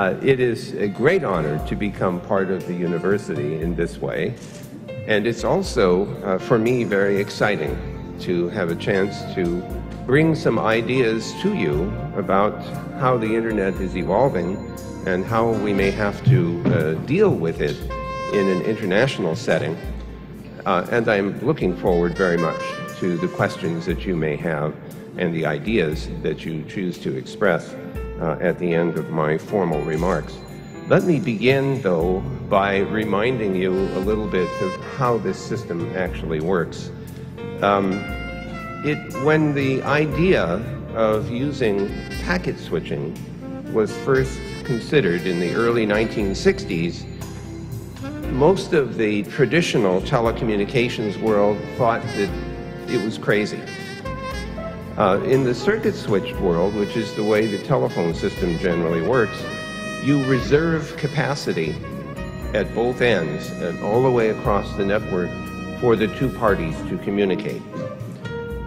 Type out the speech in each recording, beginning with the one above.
It is a great honor to become part of the university in this way, and it's also, for me, very exciting to have a chance to bring some ideas to you about how the Internet is evolving and how we may have to deal with it in an international setting. And I'm looking forward very much to the questions that you may have and the ideas that you choose to express at the end of my formal remarks. Let me begin, though, by reminding you a little bit of how this system actually works. When the idea of using packet switching was first considered in the early 1960s, most of the traditional telecommunications world thought that it was crazy. In the circuit switched world, which is the way the telephone system generally works, you reserve capacity at both ends and all the way across the network for the two parties to communicate.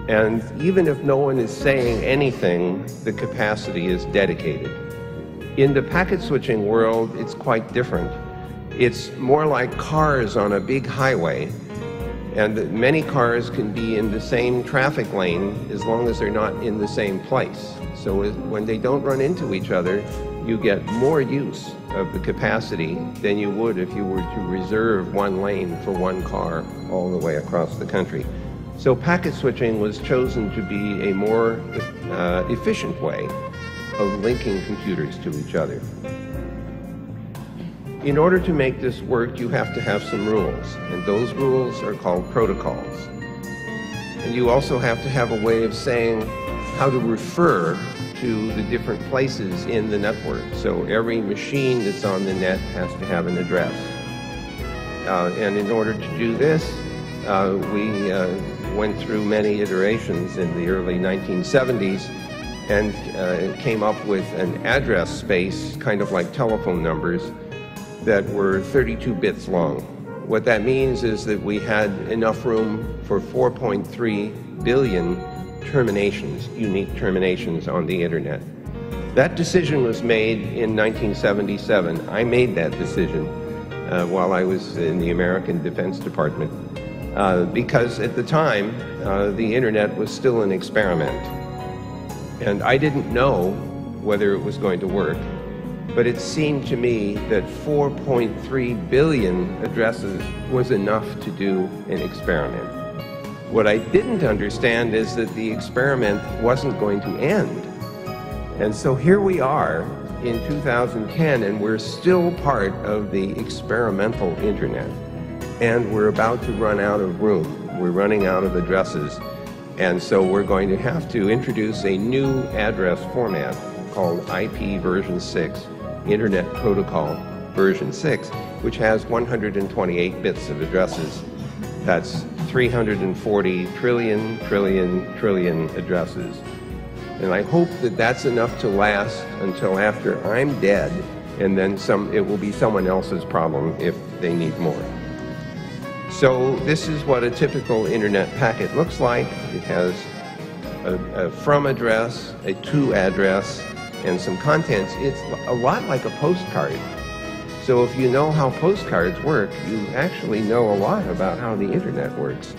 And even if no one is saying anything, the capacity is dedicated. In the packet switching world, it's quite different. It's more like cars on a big highway, and many cars can be in the same traffic lane as long as they're not in the same place. So when they don't run into each other, you get more use of the capacity than you would if you were to reserve one lane for one car all the way across the country. So packet switching was chosen to be a more efficient way of linking computers to each other. In order to make this work, you have to have some rules, and those rules are called protocols. And you also have to have a way of saying how to refer to the different places in the network. So every machine that's on the net has to have an address. And in order to do this, we went through many iterations in the early 1970s and came up with an address space, kind of like telephone numbers, that were 32 bits long. What that means is that we had enough room for 4.3 billion terminations, unique terminations on the Internet. That decision was made in 1977. I made that decision while I was in the American Defense Department because at the time the Internet was still an experiment. And I didn't know whether it was going to work, but it seemed to me that 4.3 billion addresses was enough to do an experiment. What I didn't understand is that the experiment wasn't going to end. And so here we are in 2010, and we're still part of the experimental Internet. And we're about to run out of room. We're running out of addresses. And so we're going to have to introduce a new address format called IP version 6, Internet Protocol version 6, which has 128 bits of addresses. That's 340 trillion addresses. And I hope that that's enough to last until after I'm dead, and then it will be someone else's problem if they need more. So this is what a typical Internet packet looks like. It has a from address, a to address, and some contents. It's a lot like a postcard. So if you know how postcards work, you actually know a lot about how the Internet works.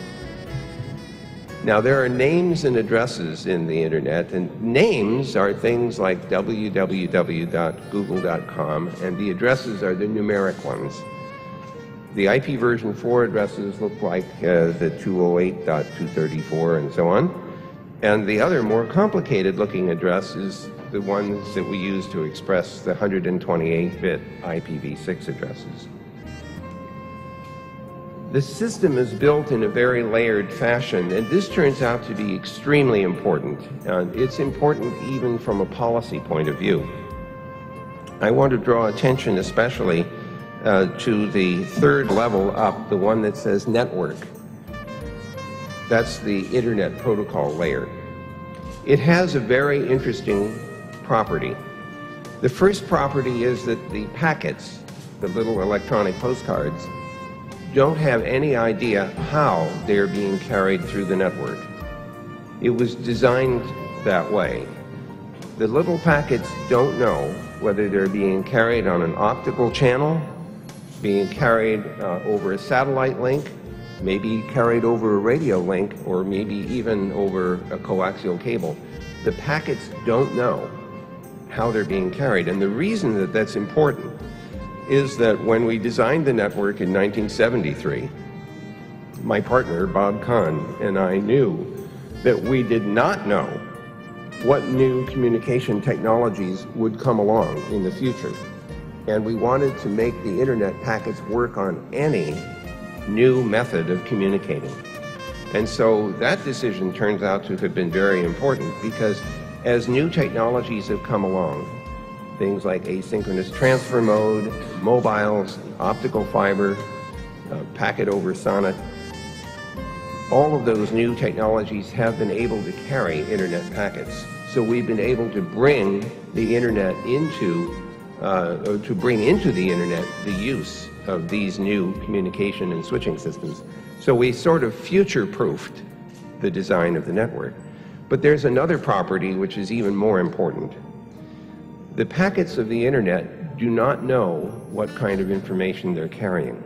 Now, there are names and addresses in the Internet, and names are things like www.google.com, and the addresses are the numeric ones. The IP version 4 addresses look like the 208.234 and so on. And the other more complicated looking address is the ones that we use to express the 128-bit IPv6 addresses. The system is built in a very layered fashion, and this turns out to be extremely important. It's important even from a policy point of view. I want to draw attention especially to the third level up, the one that says network. That's the Internet Protocol layer. It has a very interesting property. The first property is that the packets, the little electronic postcards, don't have any idea how they're being carried through the network. It was designed that way. The little packets don't know whether they're being carried on an optical channel, being carried over a satellite link, maybe carried over a radio link, or maybe even over a coaxial cable. The packets don't know how they're being carried. And the reason that that's important is that when we designed the network in 1973, my partner, Bob Kahn, and I knew that we did not know what new communication technologies would come along in the future. And we wanted to make the internet packets work on any new method of communicating. And so that decision turns out to have been very important, because as new technologies have come along, things like asynchronous transfer mode, mobiles, optical fiber, packet over SONET, all of those new technologies have been able to carry internet packets. So we've been able to bring the internet into, bring into the internet the use of these new communication and switching systems. So we sort of future-proofed the design of the network. But there's another property which is even more important. The packets of the internet do not know what kind of information they're carrying.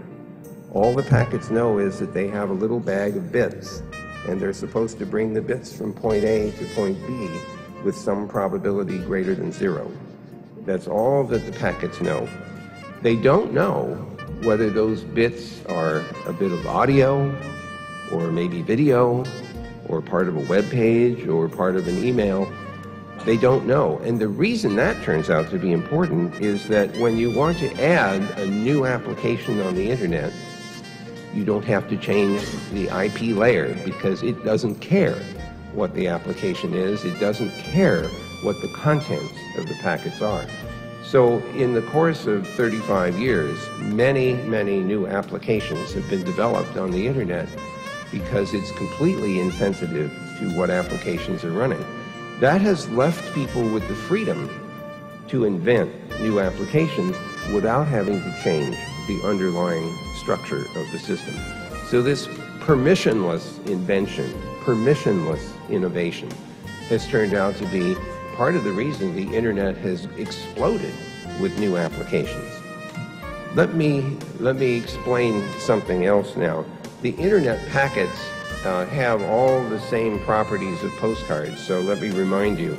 All the packets know is that they have a little bag of bits, and they're supposed to bring the bits from point A to point B with some probability greater than 0. That's all that the packets know. They don't know whether those bits are a bit of audio, or maybe video, or part of a web page, or part of an email. They don't know. And the reason that turns out to be important is that when you want to add a new application on the internet, you don't have to change the IP layer, because it doesn't care what the application is. It doesn't care what the contents of the packets are. So in the course of 35 years, many, many new applications have been developed on the internet because it's completely insensitive to what applications are running. That has left people with the freedom to invent new applications without having to change the underlying structure of the system. So this permissionless invention, permissionless innovation, has turned out to be part of the reason the internet has exploded with new applications. Let me explain something else now. The internet packets have all the same properties of postcards, so let me remind you.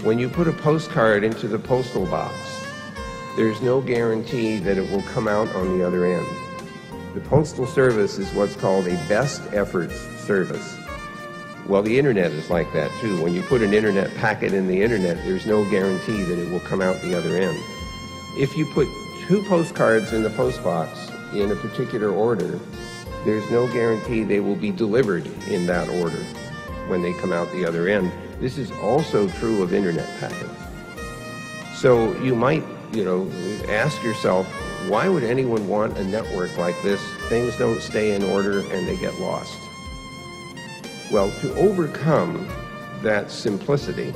When you put a postcard into the postal box, there's no guarantee that it will come out on the other end. The Postal Service is what's called a best efforts service. Well, the internet is like that too. When you put an internet packet in the internet, there's no guarantee that it will come out the other end. If you put 2 postcards in the post box in a particular order, there's no guarantee they will be delivered in that order when they come out the other end. This is also true of internet packets. So you might, ask yourself, why would anyone want a network like this? Things don't stay in order and they get lost. Well, to overcome that simplicity,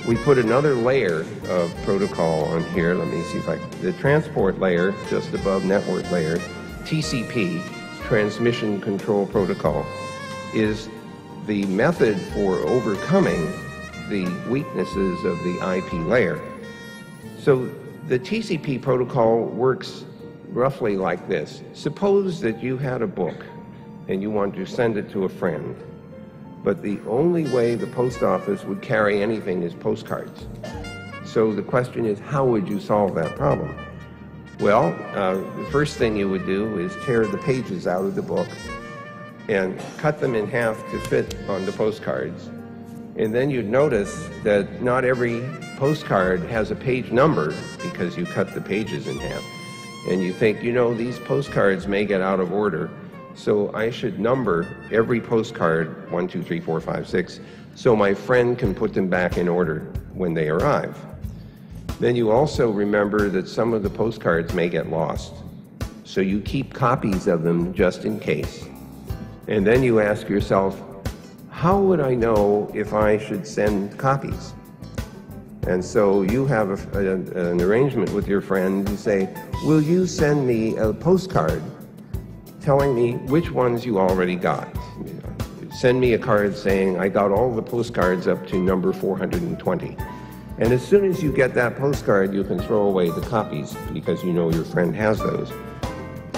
we put another layer of protocol on here. Let me see if the transport layer just above network layer, TCP, Transmission Control Protocol, is the method for overcoming the weaknesses of the IP layer. So the TCP protocol works roughly like this. Suppose that you had a book and you want to send it to a friend, but the only way the post office would carry anything is postcards. So the question is, how would you solve that problem? Well, the first thing you would do is tear the pages out of the book and cut them in half to fit on the postcards. And then you'd notice that not every postcard has a page number because you cut the pages in half. And you think, these postcards may get out of order, so I should number every postcard 1, 2, 3, 4, 5, 6, so my friend can put them back in order when they arrive. Then you also remember that some of the postcards may get lost, so you keep copies of them just in case. And then you ask yourself, how would I know if I should send copies? And so you have an arrangement with your friend. You say, will you send me a postcard telling me which ones you already got? Send me a card saying, I got all the postcards up to number 420. And as soon as you get that postcard, you can throw away the copies because you know your friend has those.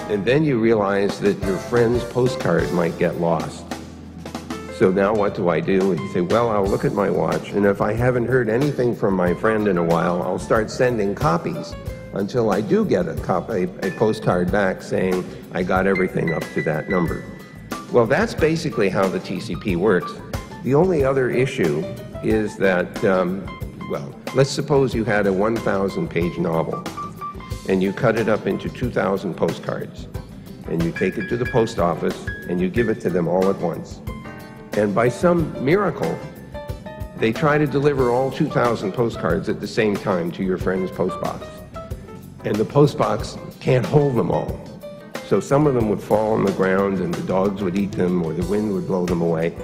And then you realize that your friend's postcard might get lost. So now what do? You say, well, I'll look at my watch, and if I haven't heard anything from my friend in a while, I'll start sending copies until I do get a postcard back saying I got everything up to that number. Well, that's basically how the TCP works. The only other issue is that, well, let's suppose you had a 1,000-page novel, and you cut it up into 2,000 postcards, and you take it to the post office, and you give it to them all at once. And by some miracle, they try to deliver all 2,000 postcards at the same time to your friend's postbox. And the postbox can't hold them all. So some of them would fall on the ground, and the dogs would eat them, or the wind would blow them away.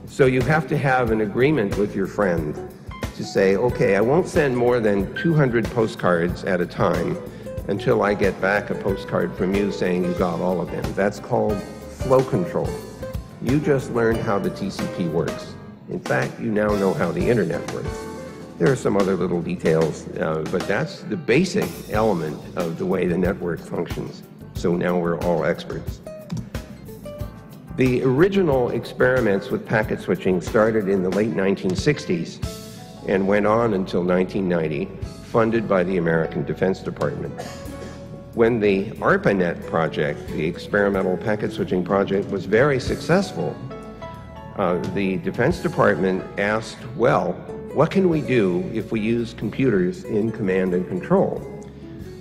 So you have to have an agreement with your friend to say, okay, I won't send more than 200 postcards at a time until I get back a postcard from you saying you got all of them. That's called flow control. You just learned how the TCP works. In fact, you now know how the Internet works. There are some other little details, but that's the basic element of the way the network functions. So now we're all experts. The original experiments with packet switching started in the late 1960s and went on until 1990, funded by the American Defense Department. When the ARPANET project, the experimental packet switching project, was very successful, the Defense Department asked, well, what can we do if we use computers in command and control?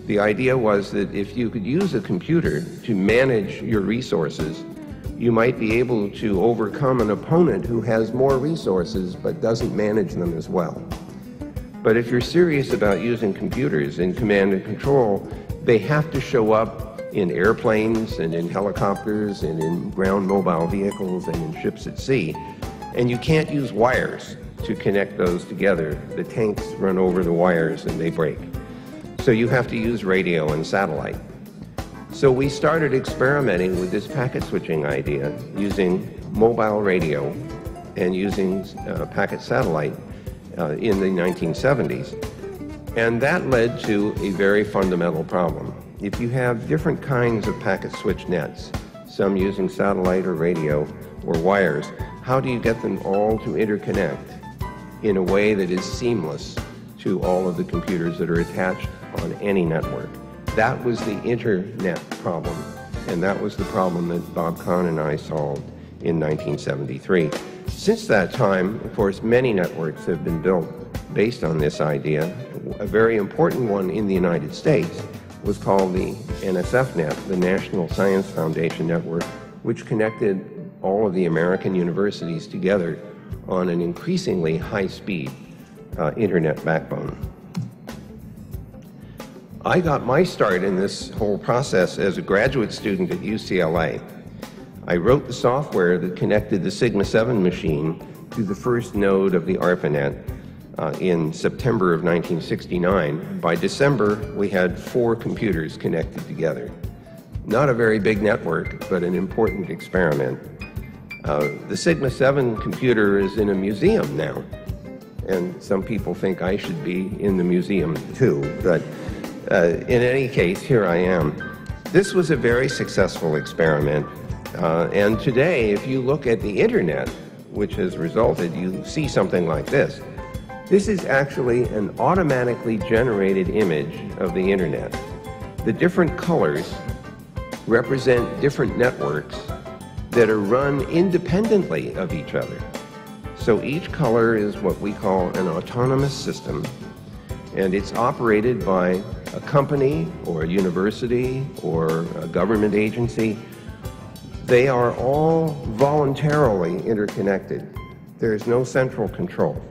The idea was that if you could use a computer to manage your resources, you might be able to overcome an opponent who has more resources but doesn't manage them as well. But if you're serious about using computers in command and control, they have to show up in airplanes and in helicopters and in ground mobile vehicles and in ships at sea. And you can't use wires to connect those together. The tanks run over the wires and they break. So you have to use radio and satellite. So we started experimenting with this packet switching idea using mobile radio and using packet satellite in the 1970s. And that led to a very fundamental problem. If you have different kinds of packet switch nets, some using satellite or radio or wires, how do you get them all to interconnect in a way that is seamless to all of the computers that are attached on any network? That was the Internet problem, and that was the problem that Bob Kahn and I solved in 1973. Since that time, of course, many networks have been built based on this idea. A very important one in the United States was called the NSF-Net, the National Science Foundation Network, which connected all of the American universities together on an increasingly high-speed Internet backbone. I got my start in this whole process as a graduate student at UCLA. I wrote the software that connected the Sigma 7 machine to the first node of the ARPANET in September of 1969. By December, we had 4 computers connected together. Not a very big network, but an important experiment. The Sigma 7 computer is in a museum now, and some people think I should be in the museum too, but in any case, here I am. This was a very successful experiment, and today, if you look at the Internet, which has resulted, you see something like this. This is actually an automatically generated image of the Internet. The different colors represent different networks that are run independently of each other. So each color is what we call an autonomous system, and it's operated by a company or a university or a government agency. They are all voluntarily interconnected. There is no central control.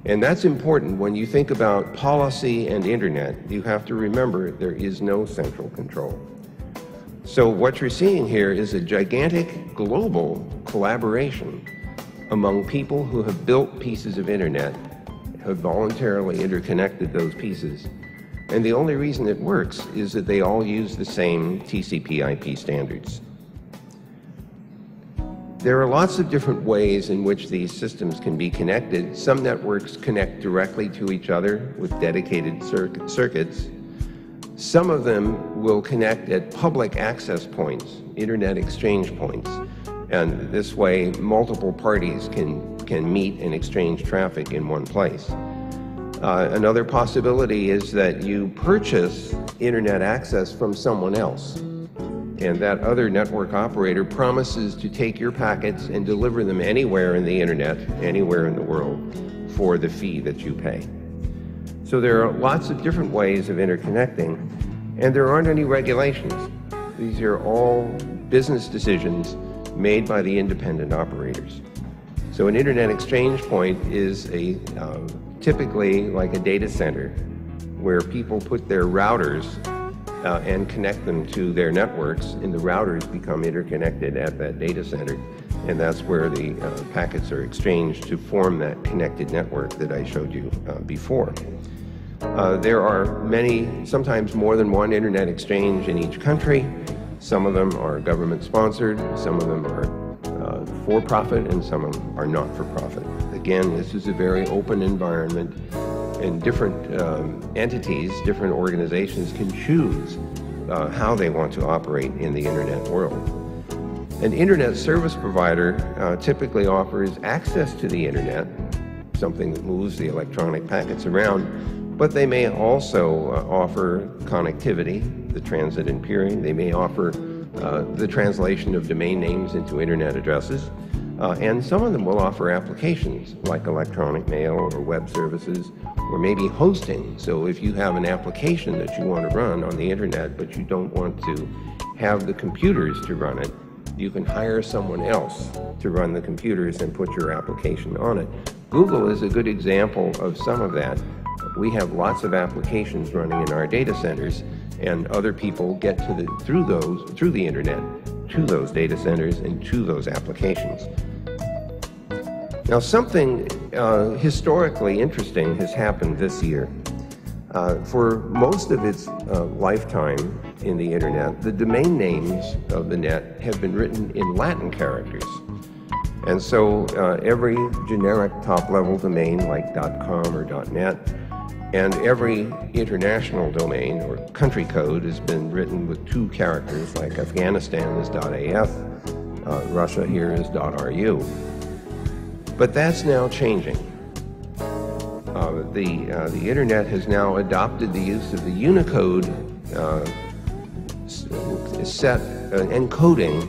And that's important. When you think about policy and Internet, you have to remember there is no central control. So what you're seeing here is a gigantic global collaboration among people who have built pieces of Internet, have voluntarily interconnected those pieces. And the only reason it works is that they all use the same TCP/IP standards. There are lots of different ways in which these systems can be connected. Some networks connect directly to each other with dedicated circuits. Some of them will connect at public access points, internet exchange points, and this way multiple parties can meet and exchange traffic in one place. Another possibility is that you purchase internet access from someone else, and that other network operator promises to take your packets and deliver them anywhere in the internet, anywhere in the world, for the fee that you pay. So there are lots of different ways of interconnecting, and there aren't any regulations. These are all business decisions made by the independent operators. So an internet exchange point is typically like a data center where people put their routers and connect them to their networks, and the routers become interconnected at that data center, and that's where the packets are exchanged to form that connected network that I showed you before. There are many, sometimes more than one internet exchange in each country. Some of them are government-sponsored, some of them are for-profit, and some of them are not for-profit. Again, this is a very open environment, and different entities, different organizations can choose how they want to operate in the internet world. An internet service provider typically offers access to the internet, something that moves the electronic packets around, but they may also offer connectivity, the transit and peering. They may offer the translation of domain names into internet addresses, and some of them will offer applications like electronic mail or web services, or maybe hosting. So if you have an application that you want to run on the internet, but you don't want to have the computers to run it, you can hire someone else to run the computers and put your application on it. Google is a good example of some of that. We have lots of applications running in our data centers, and other people get to through the internet to those data centers and to those applications. Now, something historically interesting has happened this year. For most of its lifetime in the internet, the domain names of the net have been written in Latin characters. And so every generic top-level domain like .com or .net, and every international domain or country code has been written with two characters, like Afghanistan is .af, Russia here is .ru. But that's now changing. The internet has now adopted the use of the Unicode set encoding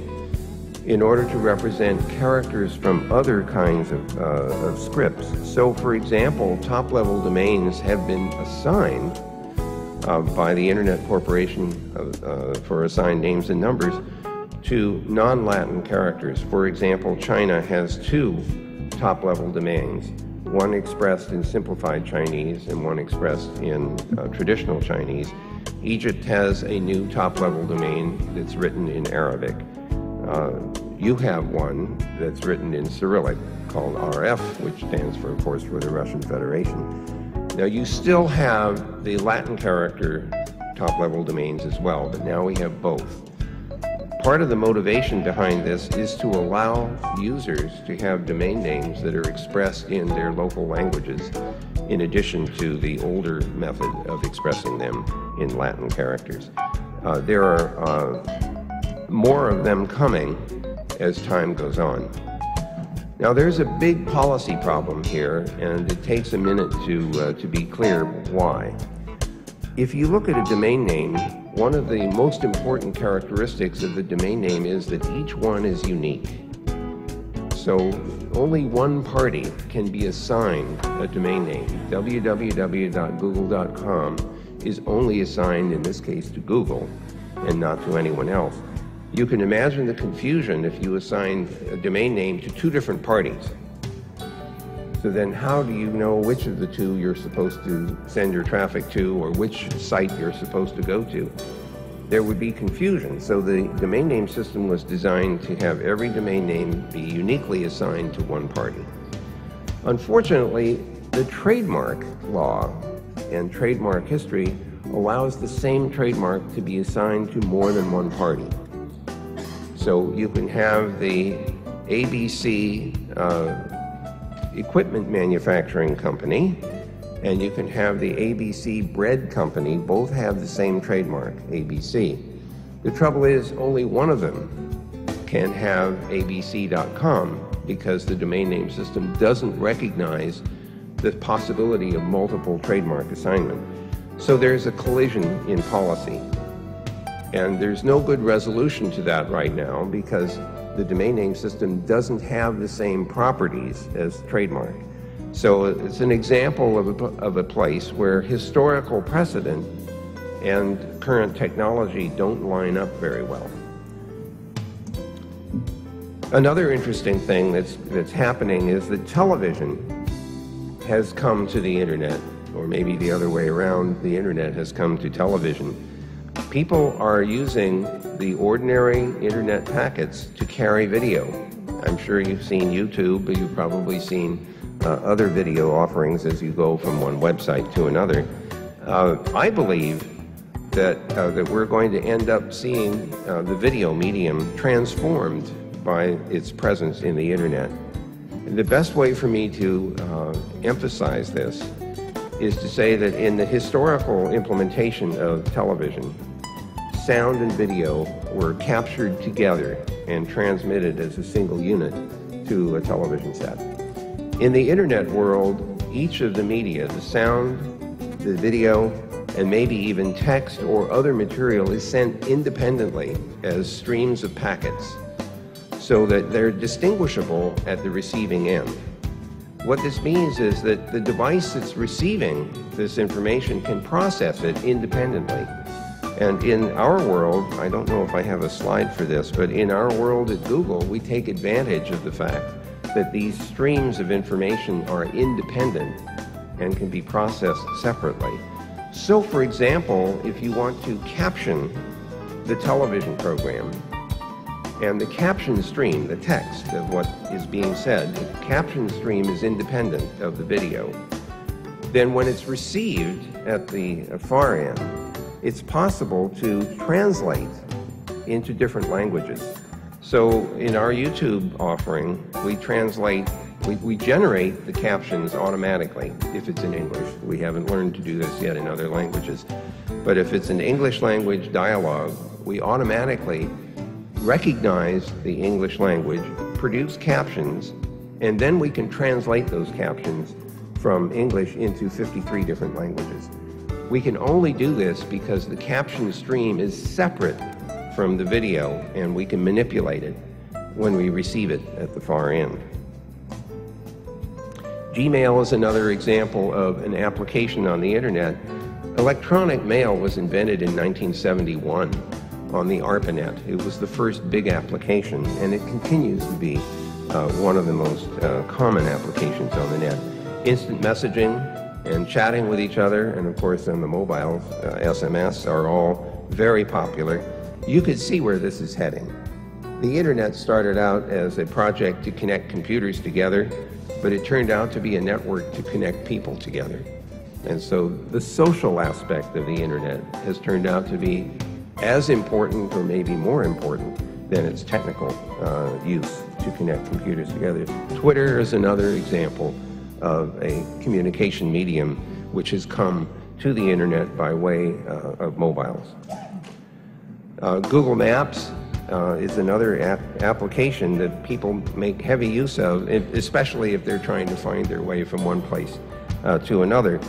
in order to represent characters from other kinds of scripts. So, for example, top-level domains have been assigned by the Internet Corporation for assigned names and numbers to non-Latin characters. For example, China has two top-level domains, one expressed in simplified Chinese and one expressed in traditional Chinese. Egypt has a new top-level domain that's written in Arabic. You have one that's written in Cyrillic called RF, which stands for, of course, for the Russian Federation. Now, you still have the Latin character top-level domains as well, but now we have both. Part of the motivation behind this is to allow users to have domain names that are expressed in their local languages, in addition to the older method of expressing them in Latin characters. There are more of them coming as time goes on. Now, there's a big policy problem here, and it takes a minute to be clear why. If you look at a domain name, one of the most important characteristics of the domain name is that each one is unique. So only one party can be assigned a domain name. www.google.com is only assigned, in this case, to Google and not to anyone else. You can imagine the confusion if you assign a domain name to two different parties. So then how do you know which of the two you're supposed to send your traffic to, or which site you're supposed to go to? There would be confusion. So the domain name system was designed to have every domain name be uniquely assigned to one party. Unfortunately, the trademark law and trademark history allows the same trademark to be assigned to more than one party. So you can have the ABC equipment manufacturing company, and you can have the ABC bread company. Both have the same trademark, ABC. The trouble is only one of them can have abc.com because the domain name system doesn't recognize the possibility of multiple trademark assignment. So there's a collision in policy. And there's no good resolution to that right now because the domain name system doesn't have the same properties as trademark. So it's an example of a place where historical precedent and current technology don't line up very well. Another interesting thing that's happening is that television has come to the internet, or maybe the other way around, the internet has come to television. People are using the ordinary internet packets to carry video. I'm sure you've seen YouTube, but you've probably seen other video offerings as you go from one website to another. I believe that we're going to end up seeing the video medium transformed by its presence in the internet. And the best way for me to emphasize this is to say that in the historical implementation of television, sound and video were captured together and transmitted as a single unit to a television set. In the internet world, each of the media, the sound, the video, and maybe even text or other material is sent independently as streams of packets so that they're distinguishable at the receiving end. What this means is that the device that's receiving this information can process it independently. And in our world, I don't know if I have a slide for this, but in our world at Google, we take advantage of the fact that these streams of information are independent and can be processed separately. So, for example, if you want to caption the television program, and the caption stream, the text of what is being said, the caption stream is independent of the video, then when it's received at the far end, it's possible to translate into different languages. So in our YouTube offering, we generate the captions automatically if it's in English. We haven't learned to do this yet in other languages. But if it's an English language dialogue, we automatically recognize the English language, produce captions, and then we can translate those captions from English into 53 different languages. We can only do this because the caption stream is separate from the video, and we can manipulate it when we receive it at the far end. Gmail is another example of an application on the internet. Electronic mail was invented in 1971 on the ARPANET. It was the first big application, and it continues to be one of the most common applications on the net. Instant messaging and chatting with each other, and of course on the mobiles, SMS are all very popular. You could see where this is heading. The internet started out as a project to connect computers together, but it turned out to be a network to connect people together. And so the social aspect of the internet has turned out to be as important, or maybe more important, than its technical use to connect computers together. Twitter is another example of a communication medium which has come to the internet by way of mobiles. Google Maps is another application that people make heavy use of, especially if they're trying to find their way from one place to another.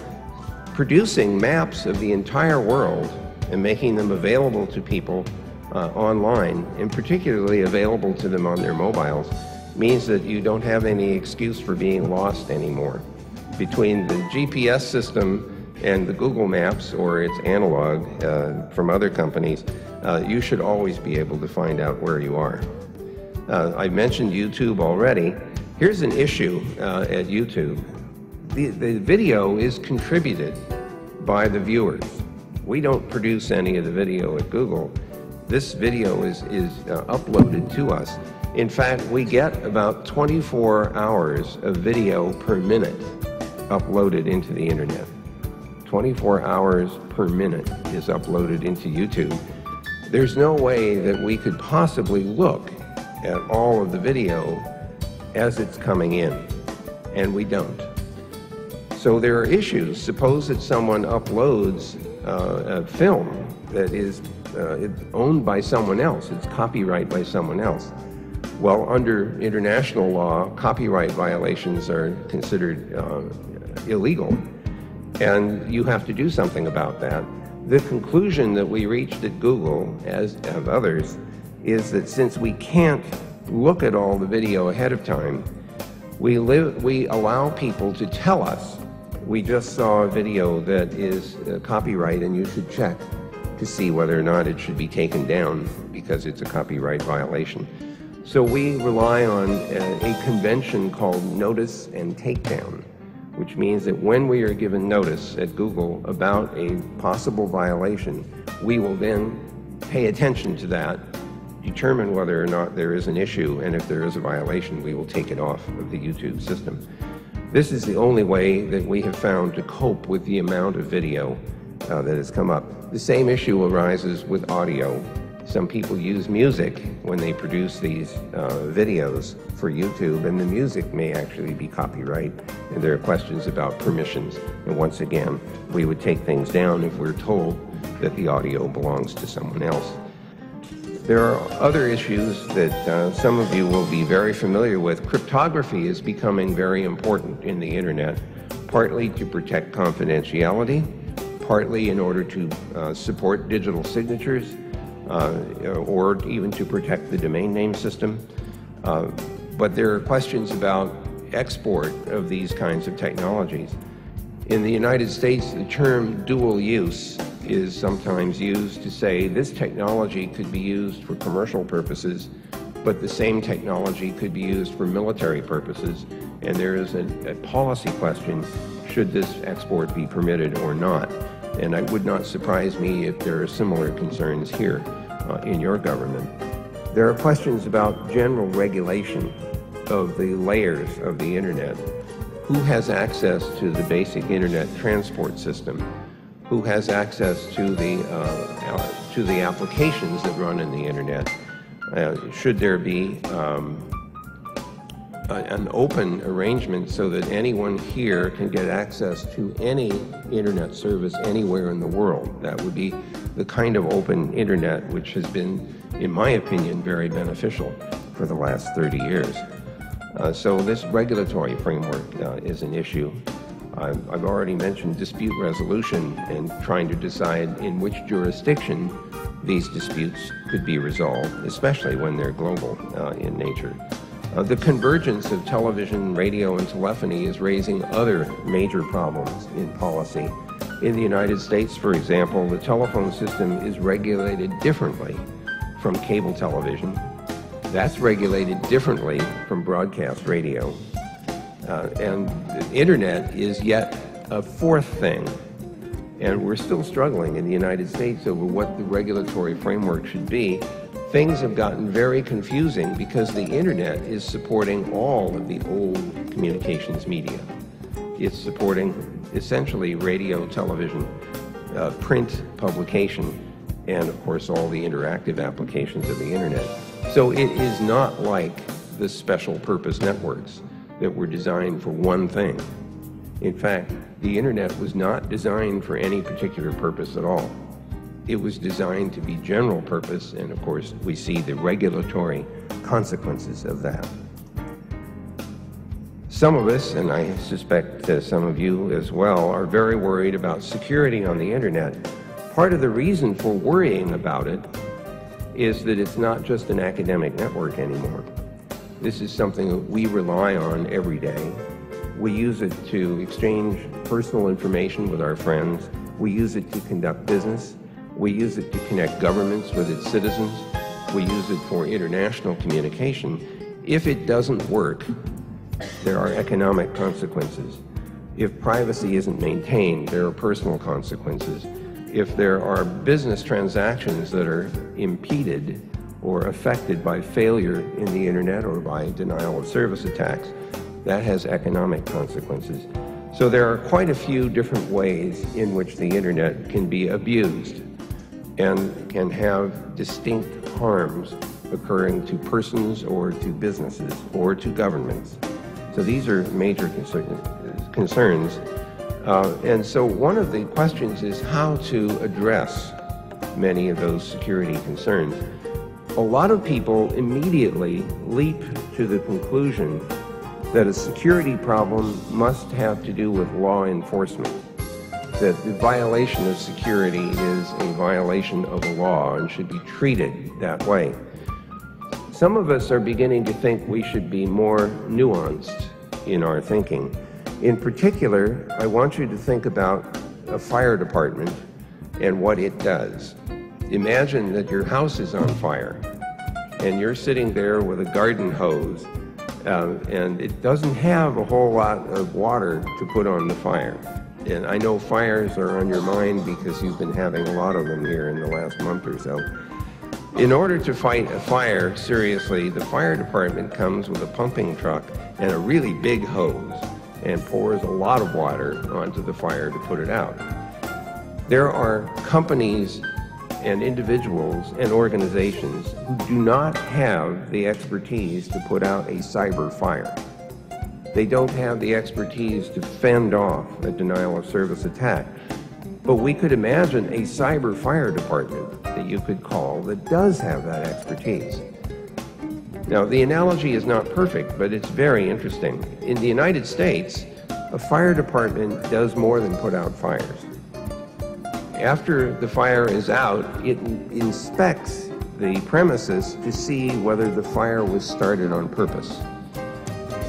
Producing maps of the entire world and making them available to people online, and particularly available to them on their mobiles, means that you don't have any excuse for being lost anymore. Between the GPS system and the Google Maps, or its analog from other companies, you should always be able to find out where you are. I mentioned YouTube already. Here's an issue at YouTube. The video is contributed by the viewers. We don't produce any of the video at Google. This video is uploaded to us. In fact, we get about 24 hours of video per minute uploaded into the internet. 24 hours per minute is uploaded into YouTube. There's no way that we could possibly look at all of the video as it's coming in, and we don't. So there are issues. Suppose that someone uploads a film that is owned by someone else, it's copyright by someone else. Well, under international law, copyright violations are considered illegal, and you have to do something about that. The conclusion that we reached at Google, as have others, is that since we can't look at all the video ahead of time, we allow people to tell us, we just saw a video that is copyright and you should check to see whether or not it should be taken down because it's a copyright violation. So we rely on a convention called notice and takedown, which means that when we are given notice at Google about a possible violation, we will then pay attention to that, determine whether or not there is an issue, and if there is a violation, we will take it off of the YouTube system. This is the only way that we have found to cope with the amount of video that has come up. The same issue arises with audio. Some people use music when they produce these videos for YouTube, and the music may actually be copyright, and there are questions about permissions. And once again, we would take things down if we're told that the audio belongs to someone else. There are other issues that some of you will be very familiar with. Cryptography is becoming very important in the internet, partly to protect confidentiality, partly in order to support digital signatures, or even to protect the domain name system. But there are questions about export of these kinds of technologies. In the United States, the term dual use is sometimes used to say this technology could be used for commercial purposes, but the same technology could be used for military purposes, and there is a policy question, should this export be permitted or not? And it would not surprise me if there are similar concerns here in your government. There are questions about general regulation of the layers of the internet. Who has access to the basic internet transport system? Who has access to the applications that run in the internet? Should there be an open arrangement so that anyone here can get access to any internet service anywhere in the world? That would be the kind of open internet which has been, in my opinion, very beneficial for the last 30 years. So this regulatory framework is an issue. I've already mentioned dispute resolution and trying to decide in which jurisdiction these disputes could be resolved, especially when they're global in nature. The convergence of television, radio, and telephony is raising other major problems in policy. In the United States, for example, the telephone system is regulated differently from cable television. That's regulated differently from broadcast radio. And the internet is yet a fourth thing. And we're still struggling in the United States over what the regulatory framework should be. Things have gotten very confusing because the internet is supporting all of the old communications media. It's supporting essentially radio, television, print publication, and of course all the interactive applications of the internet. So it is not like the special purpose networks that were designed for one thing. In fact, the internet was not designed for any particular purpose at all. It was designed to be general purpose, and of course we see the regulatory consequences of that. Some of us, and I suspect some of you as well, are very worried about security on the internet. Part of the reason for worrying about it is that it's not just an academic network anymore. This is something that we rely on every day. We use it to exchange personal information with our friends. We use it to conduct business. We use it to connect governments with its citizens. We use it for international communication. If it doesn't work, there are economic consequences. If privacy isn't maintained, there are personal consequences. If there are business transactions that are impeded or affected by failure in the internet or by denial of service attacks, that has economic consequences. So there are quite a few different ways in which the internet can be abused and can have distinct harms occurring to persons or to businesses or to governments. So these are major concerns. And so one of the questions is how to address many of those security concerns. A lot of people immediately leap to the conclusion that a security problem must have to do with law enforcement, that the violation of security is a violation of the law and should be treated that way. Some of us are beginning to think we should be more nuanced in our thinking. In particular, I want you to think about a fire department and what it does. Imagine that your house is on fire and you're sitting there with a garden hose and it doesn't have a whole lot of water to put on the fire. And I know fires are on your mind because you've been having a lot of them here in the last month or so. In order to fight a fire seriously, the fire department comes with a pumping truck and a really big hose and pours a lot of water onto the fire to put it out. There are companies and individuals and organizations who do not have the expertise to put out a cyber fire. They don't have the expertise to fend off a denial of service attack. But we could imagine a cyber fire department that you could call that does have that expertise. Now, the analogy is not perfect, but it's very interesting. In the United States, a fire department does more than put out fires. After the fire is out, it inspects the premises to see whether the fire was started on purpose.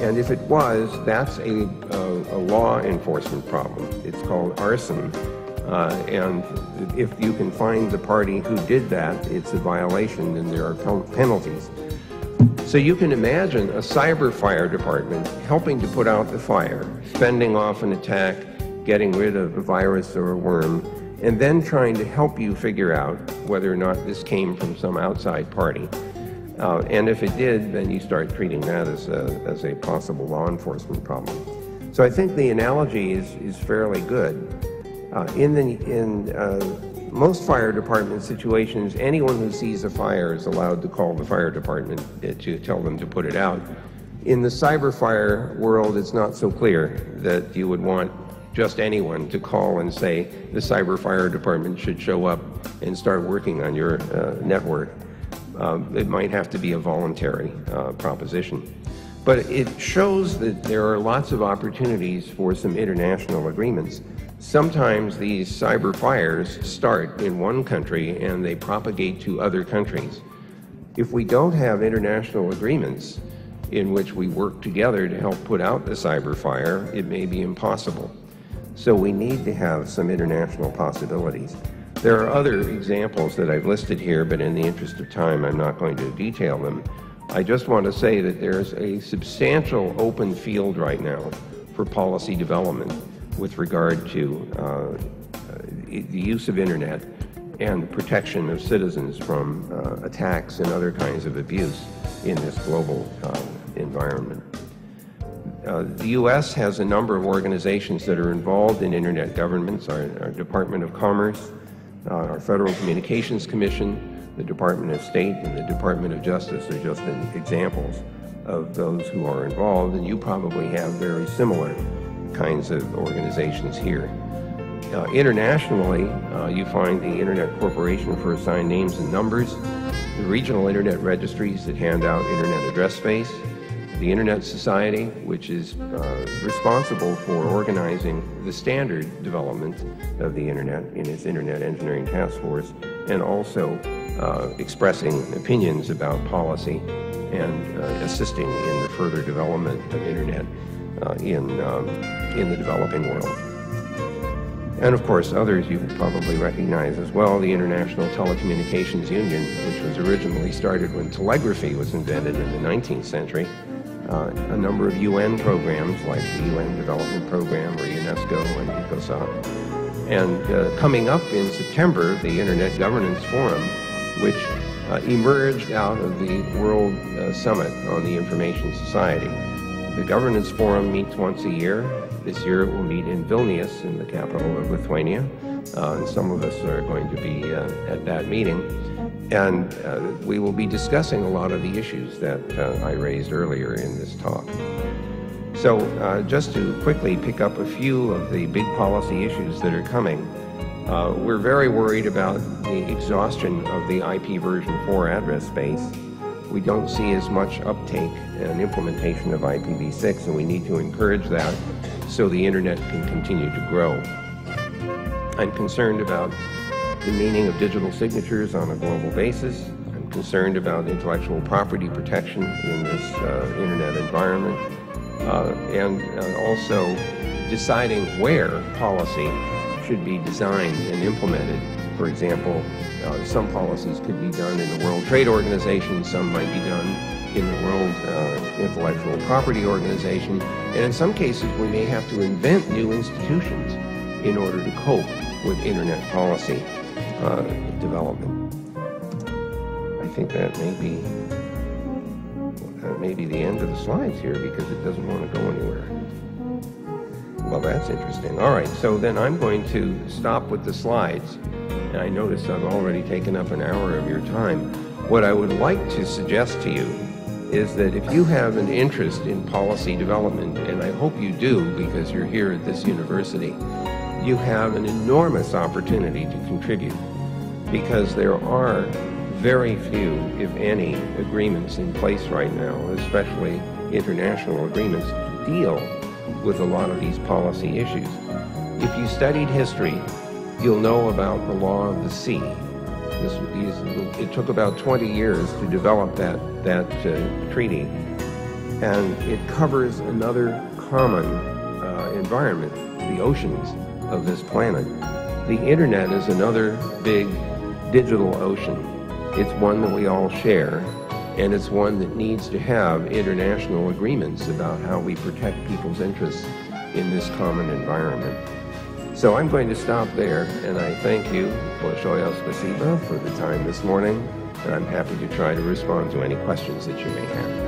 And if it was, that's a law enforcement problem. It's called arson. And if you can find the party who did that, it's a violation and there are penalties. So you can imagine a cyber fire department helping to put out the fire, fending off an attack, getting rid of a virus or a worm, and then trying to help you figure out whether or not this came from some outside party. And if it did, then you start treating that as a possible law enforcement problem. So I think the analogy is fairly good. In most fire department situations, anyone who sees a fire is allowed to call the fire department to tell them to put it out. In the cyber fire world, it's not so clear that you would want just anyone to call and say the cyber fire department should show up and start working on your network. It might have to be a voluntary proposition. But it shows that there are lots of opportunities for some international agreements. Sometimes these cyber fires start in one country and they propagate to other countries. If we don't have international agreements in which we work together to help put out the cyber fire, it may be impossible. So we need to have some international possibilities. There are other examples that I've listed here, but in the interest of time, I'm not going to detail them. I just want to say that there's a substantial open field right now for policy development with regard to the use of Internet and the protection of citizens from attacks and other kinds of abuse in this global environment. The U.S. has a number of organizations that are involved in Internet governance, our Department of Commerce, our Federal Communications Commission, the Department of State, and the Department of Justice are just examples of those who are involved, and you probably have very similar kinds of organizations here. Internationally, you find the Internet Corporation for Assigned Names and Numbers, the regional Internet registries that hand out Internet address space, the Internet Society, which is responsible for organizing the standard development of the Internet in its Internet Engineering Task Force, and also expressing opinions about policy and assisting in the further development of Internet in the developing world. And of course, others you probably recognize as well, the International Telecommunications Union, which was originally started when telegraphy was invented in the 19th century. A number of UN programs like the UN Development Program or UNESCO and ECOSOC. And coming up in September, the Internet Governance Forum, which emerged out of the World Summit on the Information Society. The Governance Forum meets once a year. This year it will meet in Vilnius, in the capital of Lithuania. And some of us are going to be at that meeting. And we will be discussing a lot of the issues that I raised earlier in this talk. So just to quickly pick up a few of the big policy issues that are coming, we're very worried about the exhaustion of the IP version 4 address space. We don't see as much uptake and implementation of IPv6, and we need to encourage that so the internet can continue to grow. I'm concerned about the meaning of digital signatures on a global basis. I'm concerned about intellectual property protection in this internet environment, and also deciding where policy should be designed and implemented. For example, some policies could be done in the World Trade Organization, some might be done in the World Intellectual Property Organization, and in some cases we may have to invent new institutions in order to cope with internet policy development. I think that may be the end of the slides here because it doesn't want to go anywhere. Well, that's interesting. All right, so then I'm going to stop with the slides. And I notice I've already taken up an hour of your time. What I would like to suggest to you is that if you have an interest in policy development, and I hope you do because you're here at this university, you have an enormous opportunity to contribute because there are very few, if any, agreements in place right now, especially international agreements, to deal with a lot of these policy issues. If you studied history, you'll know about the law of the sea. It took about 20 years to develop that treaty, and it covers another common environment, the oceans of this planet. The internet is another big digital ocean. It's one that we all share, and it's one that needs to have international agreements about how we protect people's interests in this common environment. So I'm going to stop there, and I thank you, большое спасибо, for the time this morning, and I'm happy to try to respond to any questions that you may have.